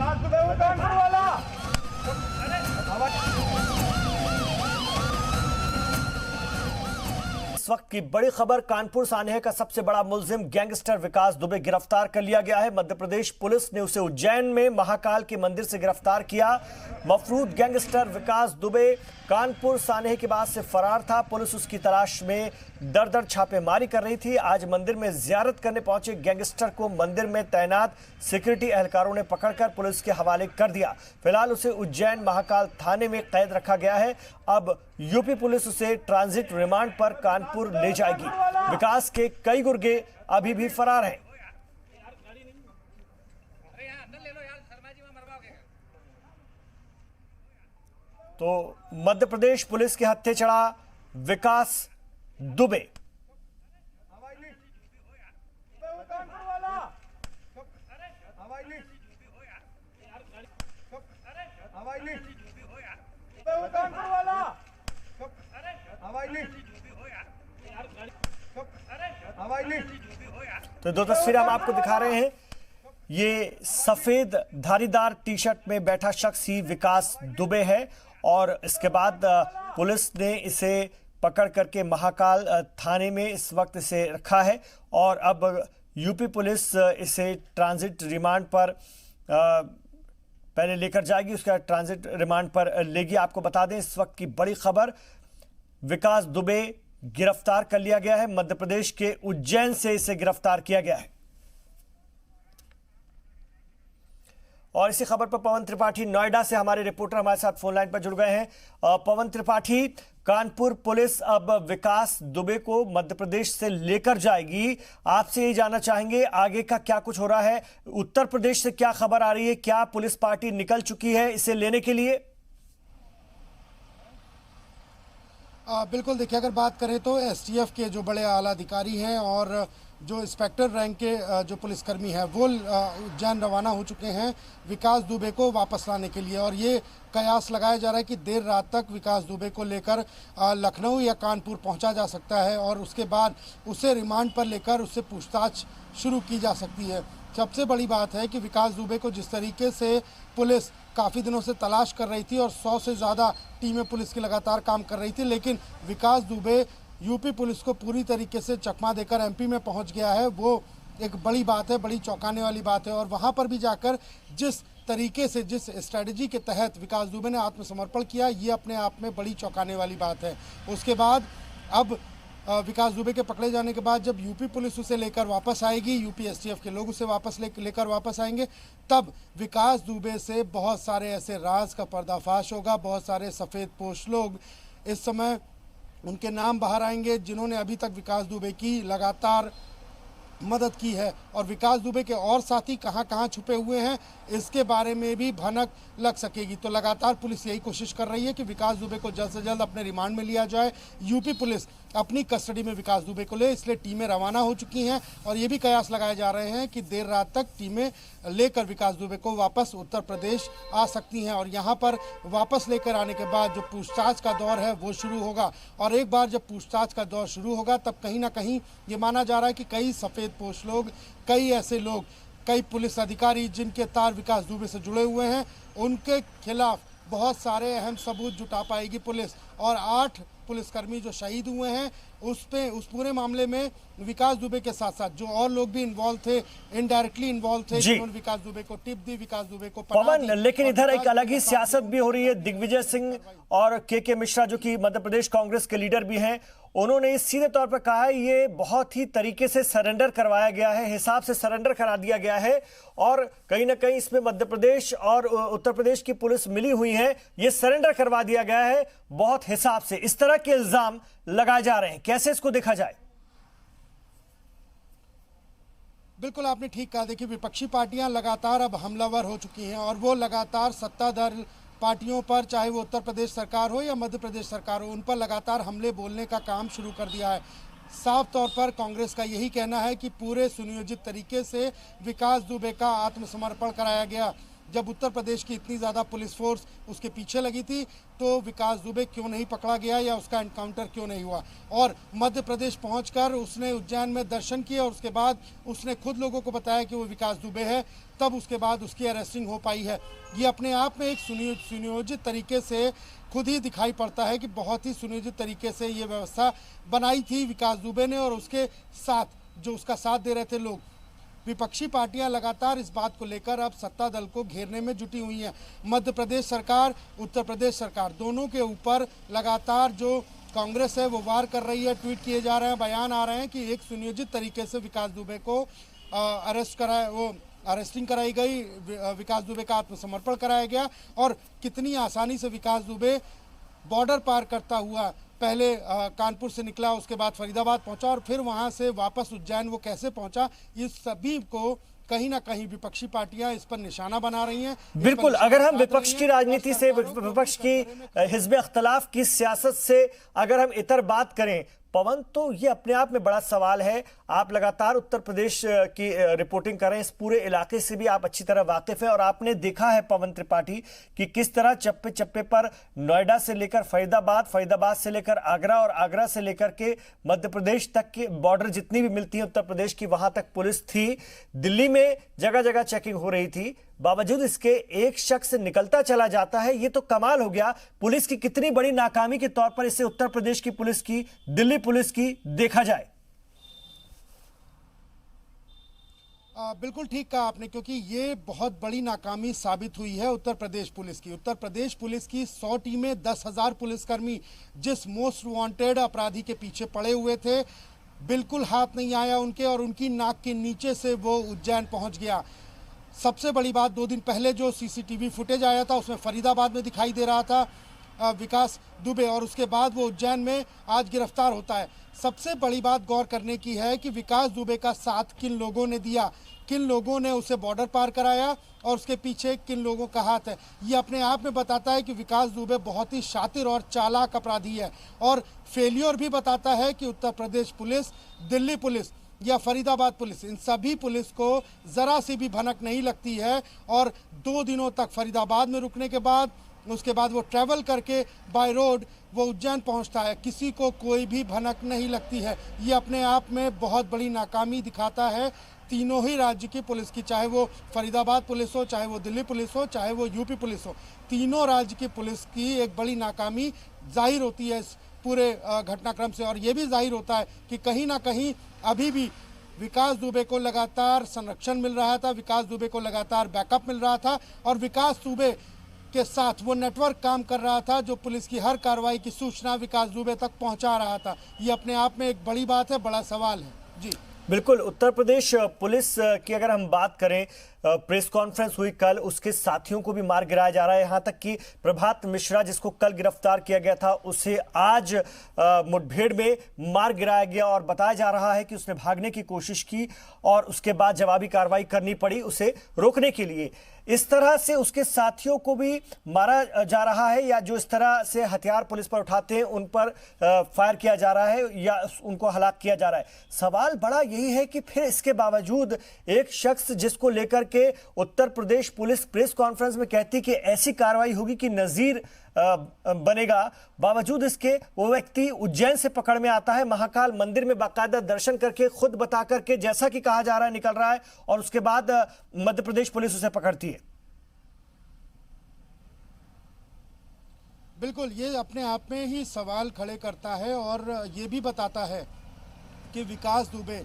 इस वक्त की बड़ी खबर, कानपुर सान्हे का सबसे बड़ा मुलजिम गैंगस्टर विकास दुबे गिरफ्तार कर लिया गया है। मध्य प्रदेश पुलिस ने उसे उज्जैन में महाकाल के मंदिर से गिरफ्तार किया। मफरूद गैंगस्टर विकास दुबे कानपुर सान्हे के बाद से फरार था। पुलिस उसकी तलाश में दर दर छापेमारी कर रही थी। आज मंदिर में जियारत करने पहुंचे गैंगस्टर को मंदिर में तैनात सिक्योरिटी एहलकारों ने पकड़कर पुलिस के हवाले कर दिया। फिलहाल उसे उज्जैन महाकाल थाने में कैद रखा गया है। अब यूपी पुलिस उसे ट्रांजिट रिमांड पर कानपुर ले जाएगी। विकास के कई गुर्गे अभी भी फरार हैं। तो मध्य प्रदेश पुलिस के हत्थे चढ़ा विकास दुबे। तो दो तस्वीरें हम आपको दिखा रहे हैं। ये सफेद धारीदार टी शर्ट में बैठा शख्स ही विकास दुबे है और इसके बाद पुलिस ने इसे पकड़ करके महाकाल थाने में इस वक्त इसे रखा है और अब यूपी पुलिस इसे ट्रांजिट रिमांड पर पहले लेकर जाएगी, उसका ट्रांजिट रिमांड पर लेगी। आपको बता दें इस वक्त की बड़ी खबर, विकास दुबे गिरफ्तार कर लिया गया है। मध्य प्रदेश के उज्जैन से इसे गिरफ्तार किया गया है। और इसी खबर पर पवन त्रिपाठी नोएडा से हमारे रिपोर्टर हमारे साथ फोन लाइन पर जुड़ गए हैं। पवन त्रिपाठी, कानपुर पुलिस अब विकास दुबे को मध्य प्रदेश से लेकर जाएगी। आपसे ये जानना चाहेंगे आगे का क्या कुछ हो रहा है, उत्तर प्रदेश से क्या खबर आ रही है, क्या पुलिस पार्टी निकल चुकी है इसे लेने के लिए? बिल्कुल, देखिए अगर बात करें तो एसटीएफ के जो बड़े आला अधिकारी हैं और जो इंस्पेक्टर रैंक के जो पुलिसकर्मी हैं वो उज्जैन रवाना हो चुके हैं विकास दुबे को वापस लाने के लिए। और ये कयास लगाया जा रहा है कि देर रात तक विकास दुबे को लेकर लखनऊ या कानपुर पहुंचा जा सकता है और उसके बाद उसे रिमांड पर लेकर उससे पूछताछ शुरू की जा सकती है। सबसे बड़ी बात है कि विकास दुबे को जिस तरीके से पुलिस काफ़ी दिनों से तलाश कर रही थी और 100 से ज़्यादा टीमें पुलिस की लगातार काम कर रही थी, लेकिन विकास दुबे यूपी पुलिस को पूरी तरीके से चकमा देकर एमपी में पहुंच गया है। वो एक बड़ी बात है, बड़ी चौंकाने वाली बात है। और वहां पर भी जाकर जिस तरीके से, जिस स्ट्रेटजी के तहत विकास दुबे ने आत्मसमर्पण किया, ये अपने आप में बड़ी चौंकाने वाली बात है। उसके बाद अब विकास दुबे के पकड़े जाने के बाद जब यूपी पुलिस उसे लेकर वापस आएगी, यूपी एसटीएफ के लोग उसे वापस लेकर वापस आएंगे, तब विकास दुबे से बहुत सारे ऐसे राज का पर्दाफाश होगा। बहुत सारे सफ़ेद पोश लोग इस समय उनके नाम बाहर आएंगे जिन्होंने अभी तक विकास दुबे की लगातार मदद की है और विकास दुबे के और साथी कहां कहां छुपे हुए हैं इसके बारे में भी भनक लग सकेगी। तो लगातार पुलिस यही कोशिश कर रही है कि विकास दुबे को जल्द से जल्द अपने रिमांड में लिया जाए। यूपी पुलिस अपनी कस्टडी में विकास दुबे को ले, इसलिए टीमें रवाना हो चुकी हैं और ये भी कयास लगाए जा रहे हैं कि देर रात तक टीमें लेकर विकास दुबे को वापस उत्तर प्रदेश आ सकती हैं और यहाँ पर वापस लेकर आने के बाद जो पूछताछ का दौर है वो शुरू होगा। और एक बार जब पूछताछ का दौर शुरू होगा तब कहीं ना कहीं ये माना जा रहा है कि कई सफ़ेद पोश लोग, कई ऐसे लोग, कई पुलिस अधिकारी जिनके तार विकास दुबे से जुड़े हुए हैं, उनके खिलाफ बहुत सारे अहम सबूत जुटा पाएगी पुलिस। और 8 पुलिसकर्मी जो शहीद हुए हैं उस पूरे मामले में विकास दुबे के साथ साथ जो और लोग भी इन्वॉल्व थे, इनडायरेक्टली इन्वॉल्व थे, जिन्होंने विकास दुबे को टिप दी, विकास दुबे को पवन। लेकिन इधर एक अलग ही सियासत भी हो रही है। दिग्विजय सिंह और के मिश्रा जो कि मध्य प्रदेश कांग्रेस के लीडर भी हैं, उन्होंने सीधे तौर पर कहा है ये बहुत ही तरीके से सरेंडर करवाया गया है, हिसाब से सरेंडर करा दिया गया है और कहीं ना कहीं इसमें मध्य प्रदेश और उत्तर प्रदेश की पुलिस मिली हुई है, ये सरेंडर करवा दिया गया है बहुत हिसाब से। इस तरह के इल्जाम लगाए जा रहे हैं, कैसे इसको देखा जाए? बिल्कुल आपने ठीक कहा। देखिए विपक्षी पार्टियां लगातार अब हमलावर हो चुकी हैं और वो लगातार सत्ताधारी पार्टियों पर, चाहे वो उत्तर प्रदेश सरकार हो या मध्य प्रदेश सरकार हो, उन पर लगातार हमले बोलने का काम शुरू कर दिया है। साफ तौर पर कांग्रेस का यही कहना है कि पूरे सुनियोजित तरीके से विकास दुबे का आत्मसमर्पण कराया गया। जब उत्तर प्रदेश की इतनी ज़्यादा पुलिस फोर्स उसके पीछे लगी थी तो विकास दुबे क्यों नहीं पकड़ा गया या उसका एनकाउंटर क्यों नहीं हुआ। और मध्य प्रदेश पहुंचकर उसने उज्जैन में दर्शन किए और उसके बाद उसने खुद लोगों को बताया कि वो विकास दुबे है, तब उसके बाद उसकी अरेस्टिंग हो पाई है। ये अपने आप में एक सुनियोजित तरीके से खुद ही दिखाई पड़ता है कि बहुत ही सुनियोजित तरीके से ये व्यवस्था बनाई थी विकास दुबे ने और उसके साथ जो उसका साथ दे रहे थे लोग। विपक्षी पार्टियां लगातार इस बात को लेकर अब सत्ता दल को घेरने में जुटी हुई हैं। मध्य प्रदेश सरकार, उत्तर प्रदेश सरकार दोनों के ऊपर लगातार जो कांग्रेस है वो वार कर रही है। ट्वीट किए जा रहे हैं, बयान आ रहे हैं कि एक सुनियोजित तरीके से विकास दुबे को अरेस्टिंग कराई गई, विकास दुबे का आत्मसमर्पण कराया गया और कितनी आसानी से विकास दुबे बॉर्डर पार करता हुआ पहले कानपुर से निकला, उसके बाद फरीदाबाद पहुंचा और फिर वहां से वापस उज्जैन वो कैसे पहुंचा, इस सभी को कहीं ना कहीं विपक्षी पार्टियां इस पर निशाना बना रही हैं। बिल्कुल, अगर हम विपक्ष की राजनीति से, विपक्ष की हिज़्ब इख्तिलाफ की सियासत से अगर हम इतर बात करें पवन, तो ये अपने आप में बड़ा सवाल है। आप लगातार उत्तर प्रदेश की रिपोर्टिंग कर रहे हैं, इस पूरे इलाके से भी आप अच्छी तरह वाकिफ हैं और आपने देखा है पवन त्रिपाठी कि किस तरह चप्पे चप्पे पर नोएडा से लेकर फरीदाबाद, फरीदाबाद से लेकर आगरा और आगरा से लेकर के मध्य प्रदेश तक के बॉर्डर जितनी भी मिलती है उत्तर प्रदेश की, वहां तक पुलिस थी। दिल्ली में जगह जगह चेकिंग हो रही थी, बावजूद इसके एक शख्स निकलता चला जाता है। ये तो कमाल हो गया। पुलिस की कितनी बड़ी नाकामी के तौर पर इसे उत्तर प्रदेश की पुलिस की, दिल्ली पुलिस की देखा जाए। बिल्कुल ठीक कहा आपने, क्योंकि ये बहुत बड़ी नाकामी साबित हुई है उत्तर प्रदेश पुलिस की। उत्तर प्रदेश पुलिस की 100 टीमें, 10,000 पुलिसकर्मी जिस मोस्ट वांटेड अपराधी के पीछे पड़े हुए थे, बिल्कुल हाथ नहीं आया उनके और उनकी नाक के नीचे से वो उज्जैन पहुंच गया। सबसे बड़ी बात, 2 दिन पहले जो सीसीटीवी फुटेज आया था उसमें फरीदाबाद में दिखाई दे रहा था विकास दुबे और उसके बाद वो उज्जैन में आज गिरफ्तार होता है। सबसे बड़ी बात गौर करने की है कि विकास दुबे का साथ किन लोगों ने दिया, किन लोगों ने उसे बॉर्डर पार कराया और उसके पीछे किन लोगों का हाथ है। ये अपने आप में बताता है कि विकास दुबे बहुत ही शातिर और चालाक अपराधी है और फेलियर भी बताता है कि उत्तर प्रदेश पुलिस, दिल्ली पुलिस या फरीदाबाद पुलिस, इन सभी पुलिस को ज़रा सी भी भनक नहीं लगती है। और 2 दिनों तक फरीदाबाद में रुकने के बाद उसके बाद वो ट्रैवल करके बाय रोड वो उज्जैन पहुंचता है, किसी को कोई भी भनक नहीं लगती है। ये अपने आप में बहुत बड़ी नाकामी दिखाता है तीनों ही राज्य की पुलिस की, चाहे वो फरीदाबाद पुलिस हो, चाहे वो दिल्ली पुलिस हो, चाहे वो यूपी पुलिस हो। तीनों राज्य की पुलिस की एक बड़ी नाकामी जाहिर होती है इस पूरे घटनाक्रम से। और ये भी जाहिर होता है कि कहीं ना कहीं अभी भी विकास दुबे को लगातार संरक्षण मिल रहा था, विकास दुबे को लगातार बैकअप मिल रहा था और विकास दुबे के साथ वो नेटवर्क काम कर रहा था जो पुलिस की हर कार्रवाई की सूचना विकास दुबे तक पहुंचा रहा था। ये अपने आप में एक बड़ी बात है, बड़ा सवाल है। जी बिल्कुल, उत्तर प्रदेश पुलिस की अगर हम बात करें, प्रेस कॉन्फ्रेंस हुई कल, उसके साथियों को भी मार गिराया जा रहा है। यहां तक कि प्रभात मिश्रा जिसको कल गिरफ्तार किया गया था उसे आज मुठभेड़ में मार गिराया गया और बताया जा रहा है कि उसने भागने की कोशिश की और उसके बाद जवाबी कार्रवाई करनी पड़ी उसे रोकने के लिए। इस तरह से उसके साथियों को भी मारा जा रहा है या जो इस तरह से हथियार पुलिस पर उठाते हैं उन पर फायर किया जा रहा है या उनको हलाक किया जा रहा है। सवाल बड़ा यही है कि फिर इसके बावजूद एक शख्स जिसको लेकर के Uttar Pradesh police press conference में कहती कि ऐसी कार्रवाई होगी कि नजीर बनेगा, बावजूद इसके वो व्यक्ति उज्जैन से पकड़ में आता है, महाकाल मंदिर में बाकायदा दर्शन करके खुद बता करके जैसा कि कहा जा रहा है निकल रहा है और उसके बाद मध्य प्रदेश पुलिस उसे पकड़ती है। बिल्कुल, ये अपने आप में ही सवाल खड़े करता है और ये भी बताता है कि विकास दुबे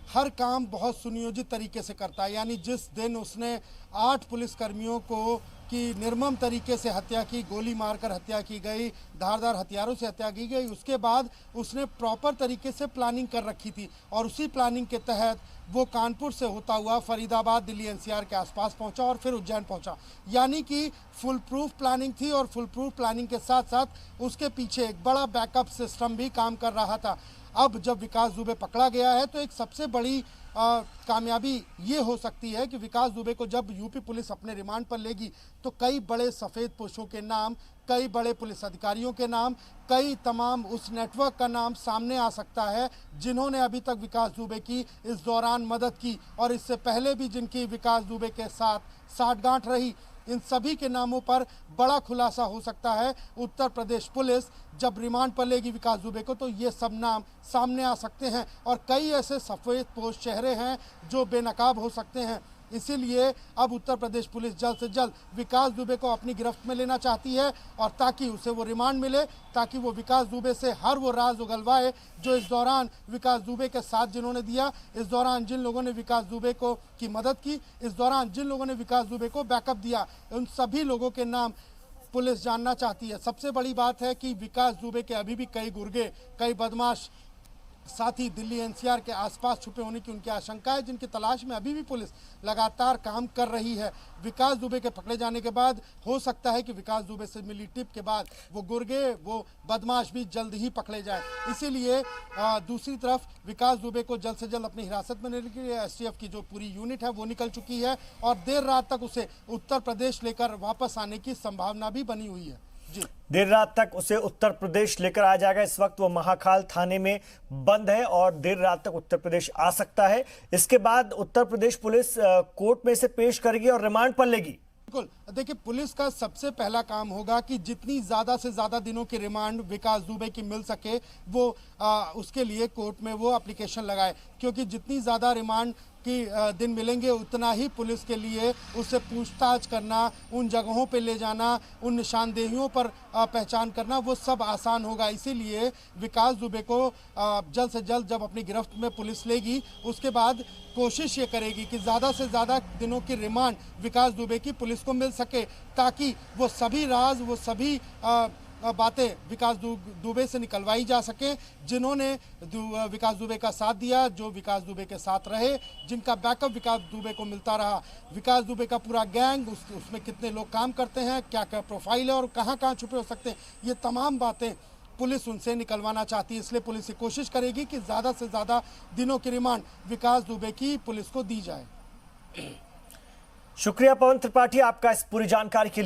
हर काम बहुत सुनियोजित तरीके से करता है। यानी जिस दिन उसने 8 पुलिसकर्मियों को की निर्मम तरीके से हत्या की, गोली मारकर हत्या की गई, धारदार हथियारों से हत्या की गई, उसके बाद उसने प्रॉपर तरीके से प्लानिंग कर रखी थी और उसी प्लानिंग के तहत वो कानपुर से होता हुआ फरीदाबाद, दिल्ली एनसीआर के आसपास पहुंचा और फिर उज्जैन पहुंचा। यानी कि फुल प्रूफ प्लानिंग थी और फुल प्रूफ प्लानिंग के साथ साथ उसके पीछे एक बड़ा बैकअप सिस्टम भी काम कर रहा था। अब जब विकास दुबे पकड़ा गया है तो एक सबसे बड़ी कामयाबी ये हो सकती है कि विकास दुबे को जब यूपी पुलिस अपने रिमांड पर लेगी तो कई बड़े सफ़ेद पोशों के नाम, कई बड़े पुलिस अधिकारियों के नाम, कई तमाम उस नेटवर्क का नाम सामने आ सकता है जिन्होंने अभी तक विकास दुबे की इस दौरान मदद की और इससे पहले भी जिनकी विकास दुबे के साथ साठगांठ रही। इन सभी के नामों पर बड़ा खुलासा हो सकता है। उत्तर प्रदेश पुलिस जब रिमांड पर लेगी विकास दुबे को तो ये सब नाम सामने आ सकते हैं और कई ऐसे सफ़ेद पोश चेहरे हैं जो बेनकाब हो सकते हैं। इसीलिए अब उत्तर प्रदेश पुलिस जल्द से जल्द विकास दुबे को अपनी गिरफ्त में लेना चाहती है और ताकि उसे वो रिमांड मिले, ताकि वो विकास दुबे से हर वो राज उगलवाए जो इस दौरान विकास दुबे के साथ जिन्होंने दिया, इस दौरान जिन लोगों ने विकास दुबे को की मदद की, इस दौरान जिन लोगों ने विकास दुबे को बैकअप दिया, उन सभी लोगों के नाम पुलिस जानना चाहती है। सबसे बड़ी बात है कि विकास दुबे के अभी भी कई गुर्गे, कई बदमाश साथ ही दिल्ली एनसीआर के आसपास छुपे होने की उनकी आशंका है, जिनकी तलाश में अभी भी पुलिस लगातार काम कर रही है। विकास दुबे के पकड़े जाने के बाद हो सकता है कि विकास दुबे से मिली टिप के बाद वो गुर्गे, वो बदमाश भी जल्द ही पकड़े जाए। इसीलिए दूसरी तरफ विकास दुबे को जल्द से जल्द अपनी हिरासत में लेने के लिए एसटीएफ की जो पूरी यूनिट है वो निकल चुकी है और देर रात तक उसे उत्तर प्रदेश लेकर वापस आने की संभावना भी बनी हुई है। देर रात तक उसे उत्तर प्रदेश लेकर आ जाएगा। इस वक्त वो महाकाल थाने में बंद है और देर रात तक उत्तर प्रदेश आ सकता है। इसके बाद उत्तर प्रदेश पुलिस कोर्ट में इसे पेश करेगी और रिमांड पर लेगी। बिल्कुल, देखिए पुलिस का सबसे पहला काम होगा कि जितनी ज़्यादा से ज़्यादा दिनों की रिमांड विकास दुबे की मिल सके वो उसके लिए कोर्ट में वो एप्लीकेशन लगाए, क्योंकि जितनी ज़्यादा रिमांड की दिन मिलेंगे उतना ही पुलिस के लिए उससे पूछताछ करना, उन जगहों पे ले जाना, उन निशानदेहियों पर पहचान करना वो सब आसान होगा। इसीलिए विकास दुबे को जल्द से जल्द जब अपनी गिरफ्त में पुलिस लेगी उसके बाद कोशिश ये करेगी कि ज़्यादा से ज़्यादा दिनों की रिमांड विकास दुबे की पुलिस को मिल सके, ताकि वो सभी राज, वो सभी बातें विकास दुबे से निकलवाई जा सके जिन्होंने विकास दुबे का साथ दिया, जो विकास दुबे के साथ रहे, जिनका बैकअप विकास दुबे को मिलता रहा। विकास दुबे का पूरा गैंग, उसमें कितने लोग काम करते हैं, क्या क्या प्रोफाइल है और कहाँ कहाँ छुपे हो सकते हैं, ये तमाम बातें पुलिस उनसे निकलवाना चाहती है। इसलिए पुलिस ये कोशिश करेगी कि ज़्यादा से ज़्यादा दिनों की रिमांड विकास दुबे की पुलिस को दी जाए। शुक्रिया पवन त्रिपाठी आपका इस पूरी जानकारी के लिए।